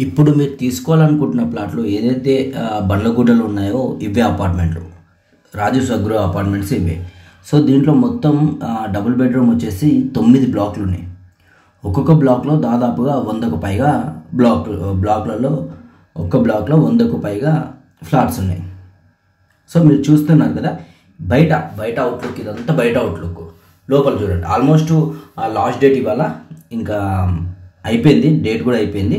ఇప్పుడు మీరు తీసుకోవాలనుకుంటున్న ప్లాట్లు ఏదైతే బండ్లగూడలో ఉన్నాయో ఇవే అపార్ట్మెంట్లు, రాజు సగ్రు అపార్ట్మెంట్స్ ఇవే. సో దీంట్లో మొత్తం డబుల్ బెడ్రూమ్ వచ్చేసి 9 బ్లాక్లు ఉన్నాయి. ఒక్కొక్క బ్లాక్లో దాదాపుగా 100కు పైగా బ్లాక్లలో ఒక్క బ్లాక్లో 100కు పైగా ఫ్లాట్స్ ఉన్నాయి. సో మీరు చూస్తున్నారు కదా, బయట అవుట్లుక్, ఇదంతా బయట అవుట్లుక్. లోపల చూడండి, ఆల్మోస్ట్ లాస్ట్ డేట్ ఇవాళ, ఇంకా అయిపోయింది, డేట్ కూడా అయిపోయింది.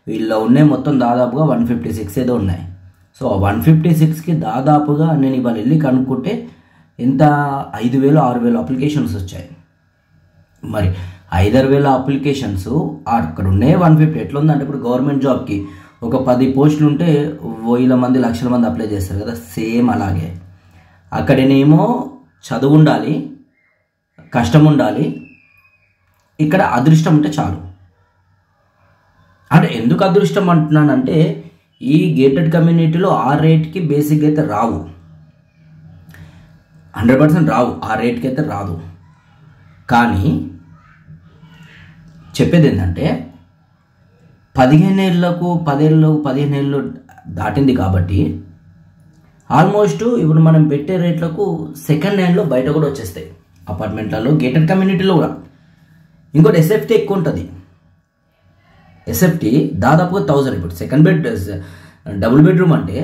వీళ్ళలో ఉన్నాయి మొత్తం దాదాపుగా 156 ఏదో ఉన్నాయి. సో 156కి దాదాపుగా నేను ఇవాళ వెళ్ళి కనుక్కుంటే ఎంత 5,000-6,000 అప్లికేషన్స్ వచ్చాయి. మరి 5,000 అప్లికేషన్స్ అక్కడ ఉన్నాయి 150. ఎట్లా ఉందంటే ఇప్పుడు గవర్నమెంట్ జాబ్కి ఒక 10 పోస్టులు ఉంటే 1,000 మంది 1,00,000 మంది అప్లై చేస్తారు కదా, సేమ్ అలాగే అక్కడనేమో చదువు ఉండాలి, కష్టం ఉండాలి, ఇక్కడ అదృష్టం ఉంటే చాలు. అంటే ఎందుకు అదృష్టం అంటున్నానంటే, ఈ గేటెడ్ కమ్యూనిటీలో ఆ రేట్కి బేసిక్గా అయితే రావు, 100% రావు, ఆ రేట్కి అయితే రాదు. కానీ చెప్పేది ఏంటంటే 15 ఏళ్ళకు 15 ఏళ్ళు దాటింది కాబట్టి ఆల్మోస్ట్ ఇప్పుడు మనం పెట్టే రేట్లకు సెకండ్ హ్యాండ్లో బయట కూడా వచ్చేస్తాయి అపార్ట్మెంట్లలో, గేటెడ్ కమ్యూనిటీలో కూడా. ఇంకోటి ఎస్ఎఫ్టీ ఎక్కువ ఉంటుంది. ఎస్ఎఫ్టీ దాదాపుగా 1000. ఇప్పుడు సెకండ్ బెడ్ డబుల్ బెడ్రూమ్ అంటే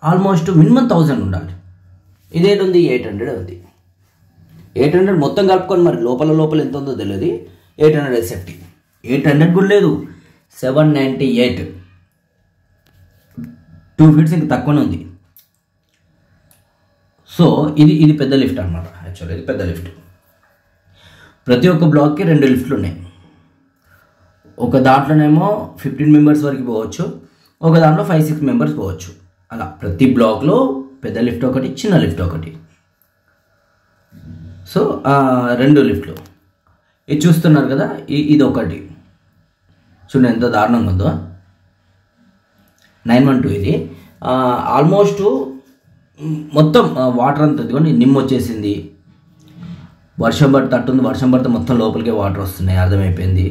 ఆల్మోస్ట్ మినిమం 1000 ఉండాలి. ఇదేంటి ఉంది, 800 ఉంది. 800 మొత్తం కలుపుకొని మరి లోపల ఎంత ఉందో తెలియదు. 800 ఎస్ఎఫ్టీ, 800 కూడా లేదు, 798, 2 ఫీట్స్ ఇంక తక్కువనే ఉంది. సో ఇది పెద్ద లిఫ్ట్ అనమాట. యాక్చువల్లీ ఇది పెద్ద లిఫ్ట్. ప్రతి ఒక్క బ్లాక్కి 2 లిఫ్ట్లు ఉన్నాయి. ఒక దాంట్లోనేమో 15 మెంబర్స్ వరకు పోవచ్చు, ఒక దాంట్లో 5-6 మెంబర్స్ పోవచ్చు. అలా ప్రతి బ్లాక్లో పెద్ద లిఫ్ట్ ఒకటి, చిన్న లిఫ్ట్ ఒకటి. సో 2 లిఫ్ట్లు. ఇది చూస్తున్నారు కదా, ఇది ఒకటి చూడండి ఎంత దారుణంగా ఉందో. 912 ఇది. ఆల్మోస్ట్ మొత్తం వాటర్ అంతా ఇదిగోండి, నిమ్మ వచ్చేసింది. వర్షం పడితే అట్టుంది, వర్షం పడితే మొత్తం లోపలికే వాటర్ వస్తున్నాయి, అర్థమైపోయింది.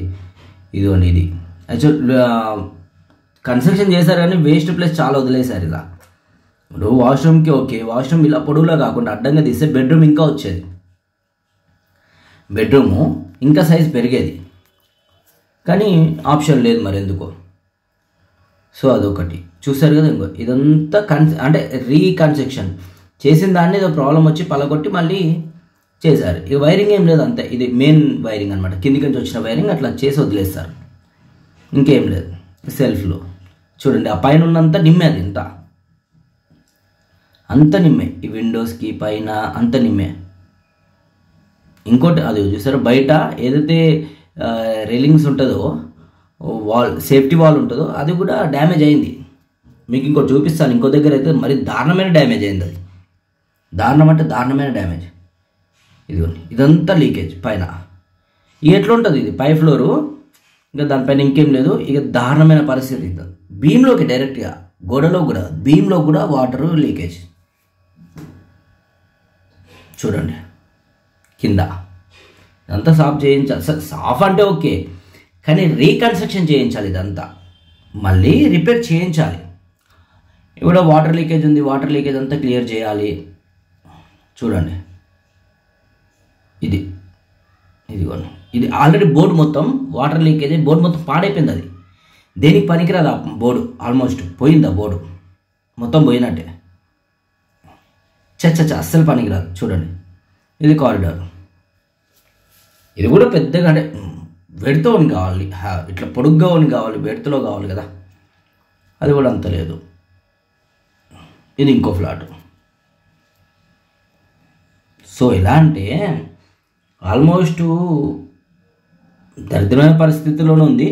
ఇదిగోండి ఇది. యాక్చువల్ కన్స్ట్రక్షన్ చేశారు కానీ వేస్ట్ ప్లేస్ చాలా వదిలేశారు ఇలా. ఇప్పుడు వాష్రూమ్కి ఓకే, వాష్రూమ్ ఇలా పొడవులా కాకుండా అడ్డంగా తీస్తే బెడ్రూమ్ ఇంకా వచ్చేది, బెడ్రూము ఇంకా సైజ్ పెరిగేది. కానీ ఆప్షన్ లేదు మరి ఎందుకో. సో అదొకటి చూసారు కదా. ఇంకో ఇదంతా అంటే రీకన్స్ట్రక్షన్ చేసిన దాన్ని ఏదో ప్రాబ్లం వచ్చి పలగొట్టి మళ్ళీ చేశారు. ఇక వైరింగ్ ఏం లేదు, అంతే. ఇది మెయిన్ వైరింగ్ అనమాట, కిందికి నుంచి వచ్చిన వైరింగ్ అట్లా చేసి వదిలేస్తారు, ఇంకేం లేదు. సెల్ఫ్లో చూడండి, ఆ పైన ఉన్నంత నిమ్మే, అది అంత నిమ్మే, ఈ విండోస్కి పైన అంత నిమ్మే. ఇంకోటి అది చూసారు, బయట ఏదైతే రైలింగ్స్ ఉంటుందో, వాల్, సేఫ్టీ వాల్ ఉంటుందో, అది కూడా డ్యామేజ్ అయింది. మీకు ఇంకోటి చూపిస్తాను. ఇంకో దగ్గర అయితే మరి దారుణమైన డ్యామేజ్ అయింది. అది దారుణం అంటే దారుణమైన డ్యామేజ్. ఇదిగోండి ఇదంతా లీకేజ్ పైన. ఇక ఎట్లా ఉంటుంది, ఇది పై ఫ్లోరు, ఇంకా దానిపైన ఇంకేం లేదు. ఇక దారుణమైన పరిస్థితి. ఇది బీమ్లోకి డైరెక్ట్గా, గోడలో కూడా, బీమ్లో కూడా వాటర్ లీకేజ్. చూడండి కింద ఇదంతా సాఫ్ చేయించాలి. సాఫ్ అంటే ఓకే, కానీ రీకన్స్ట్రక్షన్ చేయించాలి, ఇదంతా మళ్ళీ రిపేర్ చేయించాలి. ఇప్పుడు వాటర్ లీకేజ్ ఉంది, వాటర్ లీకేజ్ అంతా క్లియర్ చేయాలి. చూడండి ఇదిగోండి, ఇది ఆల్రెడీ బోర్డు మొత్తం వాటర్ లీకేజ్, బోర్డు మొత్తం పాడైపోయింది. అది దేనికి పనికిరాదు, ఆ బోర్డు ఆల్మోస్ట్ పోయింది. ఆ బోర్డు మొత్తం పోయినట్టే, అస్సలు పనికిరాదు. చూడండి ఇది కారిడార్, ఇది కూడా పెద్దగా అంటే వెడతో అని కావాలి, ఇట్లా పొడుగ్గా అని కావాలి, వెడతలో కావాలి కదా, అది కూడా అంత లేదు. ఇది ఇంకో ఫ్లాట్. సో ఎలా అంటే ఆల్మోస్ట్ దరిద్రమైన పరిస్థితిలోనే ఉంది.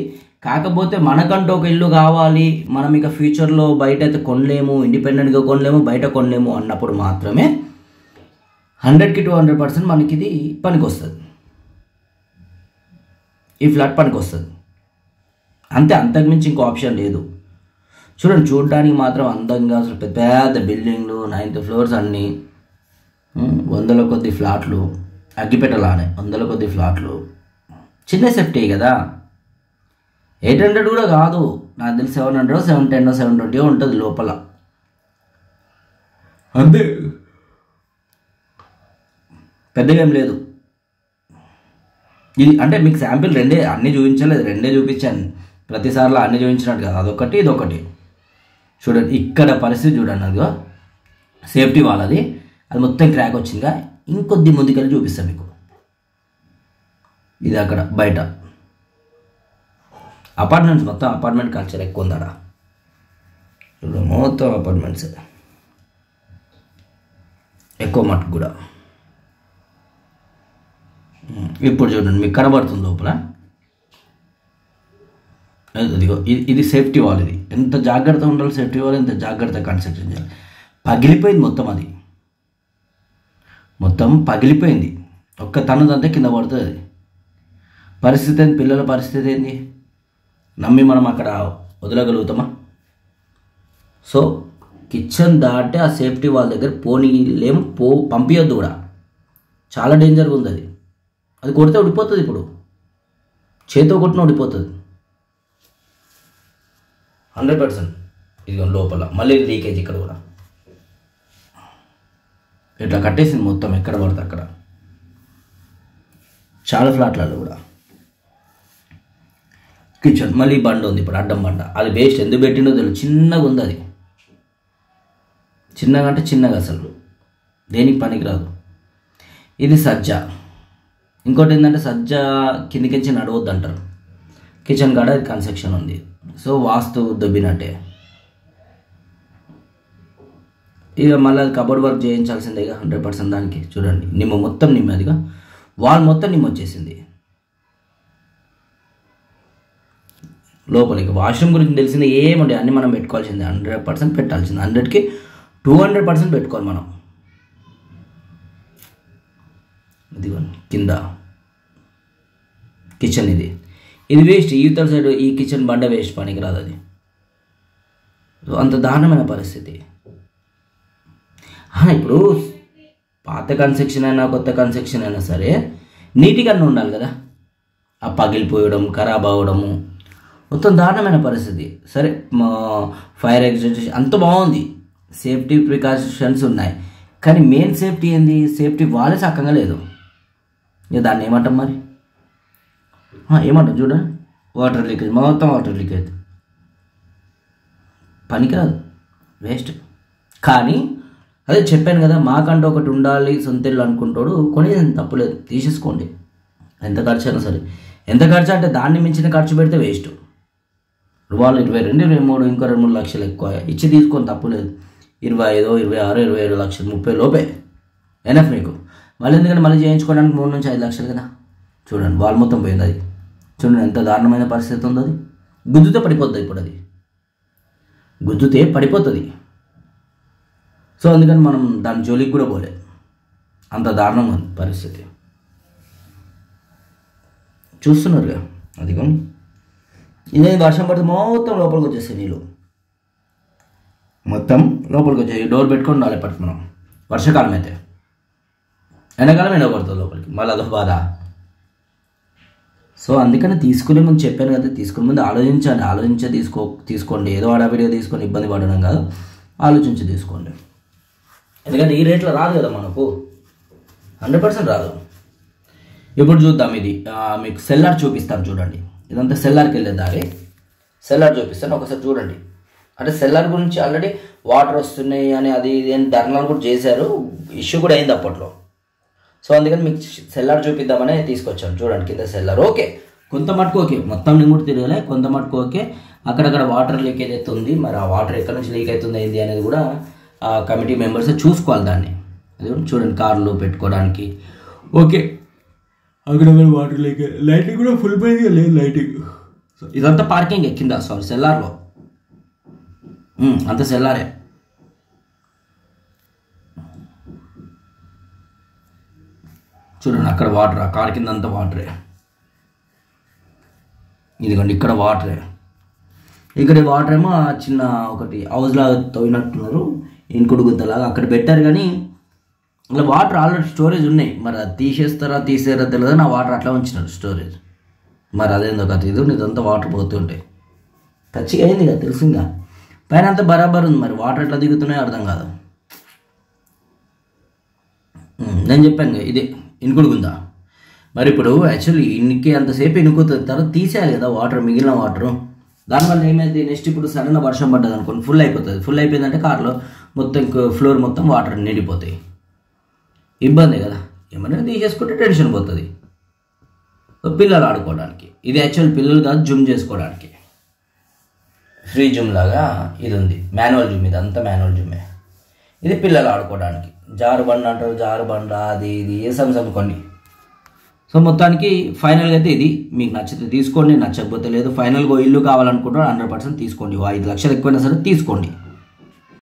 కాకపోతే మనకంటూ ఒక ఇల్లు కావాలి, మనం ఇక ఫ్యూచర్లో బయట అయితే కొనలేము, ఇండిపెండెంట్గా కొనలేము, బయట కొనలేము అన్నప్పుడు మాత్రమే 100కి 200% మనకి ఇది పనికి వస్తుంది, ఈ ఫ్లాట్ పనికి వస్తుంది. అంతే, అంతకుమించి ఇంకో ఆప్షన్ లేదు. చూడండి చూడడానికి మాత్రం అందంగా, అసలు పెద్ద పెద్ద బిల్డింగ్లు, 9th ఫ్లోర్స్ అన్నీ, 100ల కొద్ది ఫ్లాట్లు, అగ్గిపెట్టలానే 100ల కొద్ది ఫ్లాట్లు. చిన్న సేఫ్టీ కదా, 800 కూడా కాదు, నాకు తెలిసి 700, 710, 720 ఉంటుంది లోపల అంతే, పెద్దగా ఏం లేదు. ఇది అంటే మీకు శాంపిల్ రెండే, అన్నీ చూపించలేదు, రెండే చూపించాను. ప్రతిసారిలో అన్నీ చూపించినట్టు కదా, అదొకటి ఇదొకటి. చూడండి ఇక్కడ పరిస్థితి చూడండి, అదిగో సేఫ్టీ వాళ్ళది, అది మొత్తం క్రాక్ వచ్చిందిగా. ఇంకొద్ది ముందుకెళ్ళి చూపిస్తాను మీకు. ఇది అక్కడ బయట అపార్ట్మెంట్స్, మొత్తం అపార్ట్మెంట్ కల్చర్ ఎక్కువ ఉందాడ. చూడండి మొత్తం అపార్ట్మెంట్స్ ఎక్కువ మటుకు కూడా. ఇప్పుడు చూడండి మీకు కనబడుతుంది లోపల, అదిగో ఇది సేఫ్టీ వాల్. ఇది ఎంత జాగ్రత్త ఉండాలి, సేఫ్టీ వాల్ ఎంత జాగ్రత్తగా కన్స్ట్రక్షన్ చేయాలి. పగిలిపోయింది మొత్తం, అది మొత్తం పగిలిపోయింది. ఒక్క తన్నదంతా కింద పడుతుంది. అది పరిస్థితి ఏంది, పిల్లల పరిస్థితి ఏంది, నమ్మి మనం అక్కడ వదలగలుగుతామా? సో కిచెన్ దాటే ఆ సేఫ్టీ వాల్ దగ్గర పోనీలేము, పంపించొద్దు కూడా. చాలా డేంజర్గా ఉంది అది. అది కొడితే ఉడిపోతుంది, ఇప్పుడు చేతితో కొట్టిన ఉడిపోతుంది 100%. ఇది లోపల మళ్ళీ లీకేజ్, ఇక్కడ కూడా ఇట్లా కట్టేసింది మొత్తం, ఎక్కడ పడితే అక్కడ. చాలా ఫ్లాట్లలో కూడా కిచెన్. మళ్ళీ బండ ఉంది ఇప్పుడు, అడ్డం బండ. అది వేస్ట్, ఎందుకు పెట్టిండో తెలియదు, చిన్నగా ఉంది అది. చిన్నగా అంటే చిన్నగా, అసలు దేనికి పనికిరాదు. ఇది సజ్జ. ఇంకోటి ఏంటంటే సజ్జ కిందికించి నడవద్దు అంటారు. కిచెన్ కాడ అది కన్స్ట్రక్షన్ ఉంది, సో వాస్తు దొబ్బినట్టే. ఇక మళ్ళీ అది కబోర్డ్ వర్క్ చేయించాల్సిందేగా 100% దానికి. చూడండి నిమ్మ మొత్తం నిమ్మ, అదిగా వాల్ మొత్తం నిమ్మ వచ్చేసింది లోపలికి. వాష్రూమ్ గురించి తెలిసింది ఏముండే, అన్నీ మనం పెట్టుకోవాల్సిందే, 100% పెట్టాల్సింది. 100కి 200% పెట్టుకోవాలి మనం. ఇదిగోండి కింద కిచెన్. ఇది వేస్ట్. ఈతల సైడ్ ఈ కిచెన్ బండ వేస్ట్, పనికి రాదు అది. అంత దారుణమైన పరిస్థితి. ఇప్పుడు పాత కన్స్ట్రక్షన్ అయినా కొత్త కన్స్ట్రక్షన్ అయినా సరే నీట్గా ఉండాలి కదా. ఆ పగిలిపోయడం, ఖరాబ్ అవ్వడము, మొత్తం దారుణమైన పరిస్థితి. సరే ఫైర్ ఎగ్జిట్ అంత బాగుంది, సేఫ్టీ ప్రికాషన్స్ ఉన్నాయి, కానీ మెయిన్ సేఫ్టీ ఏంది, సేఫ్టీ వాళ్ళే చక్కగా లేదు. ఇక దాన్ని ఏమంటాం మరి, ఏమంటాం చూడండి. వాటర్ లీకేజ్, మొత్తం వాటర్ లీకేజ్, పనికిరాదు, వేస్ట్. కానీ అదే చెప్పాను కదా, మాకంటూ ఒకటి ఉండాలి సొంతేళ్ళు అనుకుంటాడు, కొని తప్పులేదు, తీసేసుకోండి. ఎంత ఖర్చు అయినా సరే. ఎంత ఖర్చు అంటే దాన్ని మించిన ఖర్చు పెడితే వేస్ట్. వాళ్ళు 22, 23, ఇంకో 2-3 లక్షలు ఎక్కువ ఇచ్చి తీసుకొని తప్పులేదు. 25, 26, 27 లక్షలు, 30 లోపే ఎనఫ్ మీకు. మళ్ళీ ఎందుకంటే మళ్ళీ చేయించుకోవడానికి 3 నుంచి 5 లక్షలు కదా. చూడండి వాళ్ళు మొత్తం పోయింది అది. చూడండి ఎంత దారుణమైన పరిస్థితి ఉందో. అది గుద్దుతే పడిపోతుంది, ఇప్పుడు అది గుద్దుతే పడిపోతుంది. సో అందుకని మనం దాని జోలికి కూడా పోలే, అంత దారుణంగా ఉంది పరిస్థితి. చూస్తున్నారుగా అదిగోండి. ఇదే వర్షం పడితే మొత్తం లోపలికి వచ్చేస్తాయి నీళ్ళు, మొత్తం లోపలికి వచ్చాయి. డోర్ పెట్టుకొని రాలే పట్టుకు మనం. వర్షాకాలం అయితే, ఎండాకాలం ఎండ పడుతుంది లోపలికి, మళ్ళీ అదొక బాధ. సో అందుకని తీసుకునే ముందు చెప్పాను కదా, తీసుకునే ముందు ఆలోచించండి. ఆలోచించే తీసుకోండి. ఏదో వీడియో తీసుకొని ఇబ్బంది పడడం కాదు, ఆలోచించి తీసుకోండి. ఎందుకంటే ఈ రేట్లో రాదు కదా మనకు, 100% రాదు. ఇప్పుడు చూద్దాం. ఇది మీకు సెల్లార్ చూపిస్తాను చూడండి. ఇదంతా సెల్లార్కి వెళ్ళే దారి. సెల్లార్ చూపిస్తాను ఒకసారి చూడండి. అంటే సెల్లార్ గురించి ఆల్రెడీ వాటర్ వస్తున్నాయి అని అది ఇది అని ధర్నాలు కూడా చేశారు, ఇష్యూ కూడా అయింది అప్పట్లో. సో అందుకని మీకు సెల్లార్ చూపిద్దామని తీసుకొచ్చాను. చూడండి కింద సెల్లార్ ఓకే, కొంత మటుకు ఓకే, మొత్తం నేను కూడా తిరగలే, కొంత మటుకు ఓకే. అక్కడక్కడ వాటర్ లీకేజ్ అవుతుంది, మరి ఆ వాటర్ ఎక్కడి నుంచి లీక్ అవుతుంది ఏంటి అనేది కూడా కమిటీ మెంబర్స్ చూసుకోవాలి దాన్ని. అది చూడండి కార్లు పెట్టుకోవడానికి ఓకే. అక్కడ వాటర్ లీకేజ్, లైటింగ్ కూడా ఫుల్ పోయింది, లేదు లైటింగ్. సో ఇదంతా పార్కింగ్ కింద, సారీ సెల్లార్లో అంత సెల్లారే. చూడండి అక్కడ వాటర్, ఆ కార్ కింద అంతా వాటరే. ఇదిగోండి ఇక్కడ వాటరే. ఇక్కడ వాటర్ ఏమో చిన్న ఒకటి హౌస్ లాగా తవ్వినట్టున్నారు, ఇంకుడు గుంతలాగా అక్కడ పెట్టారు. కానీ ఇలా వాటర్ ఆల్రెడీ స్టోరేజ్ ఉన్నాయి, మరి అది తీసేరా తెలియదు. నా వాటర్ అట్లా ఉంచినారు స్టోరేజ్, మరి అదేందో కథ. ఇది ఇదంతా వాటర్ పోతుంటాయి, టచ్గా అయింది కదా, తెలిసిందా. పైన అంతా బరాబర్ ఉంది, మరి వాటర్ ఎట్లా దిగుతున్నాయో అర్థం కాదు. నేను చెప్పాను ఇదే ఇనుకుడుకుందా. మరి ఇప్పుడు యాక్చువల్లీ ఇన్నికి అంతసేపు ఇనుకుతుంది, తర్వాత తీసేయాలి కదా వాటర్, మిగిలిన వాటరు. దానివల్ల ఏమైంది, నెక్స్ట్ ఇప్పుడు సడన్గా వర్షం పడ్డది అనుకోండి, ఫుల్ అయిపోతుంది. ఫుల్ అయిపోయిందంటే కార్లో మొత్తం ఫ్లోర్ మొత్తం వాటర్ నిండిపోతాయి, ఇబ్బంది కదా. ఏమైనా తీసేసుకుంటే టెన్షన్ పోతుంది. పిల్లలు ఆడుకోవడానికి ఇది యాక్చువల్ పిల్లలు కాదు, జూమ్ చేసుకోవడానికి ఫ్రీ జూమ్ లాగా ఇది ఉంది, మాన్యువల్ జూమ్. ఇది అంతా మాన్యువల్ జూమే. ఇది పిల్లలు ఆడుకోవడానికి జారు బండ అంటారు, జారు బండ అది ఇది సమ్ కొన్ని. సో మొత్తానికి ఫైనల్గా అయితే ఇది మీకు నచ్చితే తీసుకోండి, నచ్చకపోతే లేదు. ఫైనల్గా ఇల్లు కావాలనుకుంటారు 100% తీసుకోండి. 5 లక్షలు ఎక్కువైనా సరే తీసుకోండి.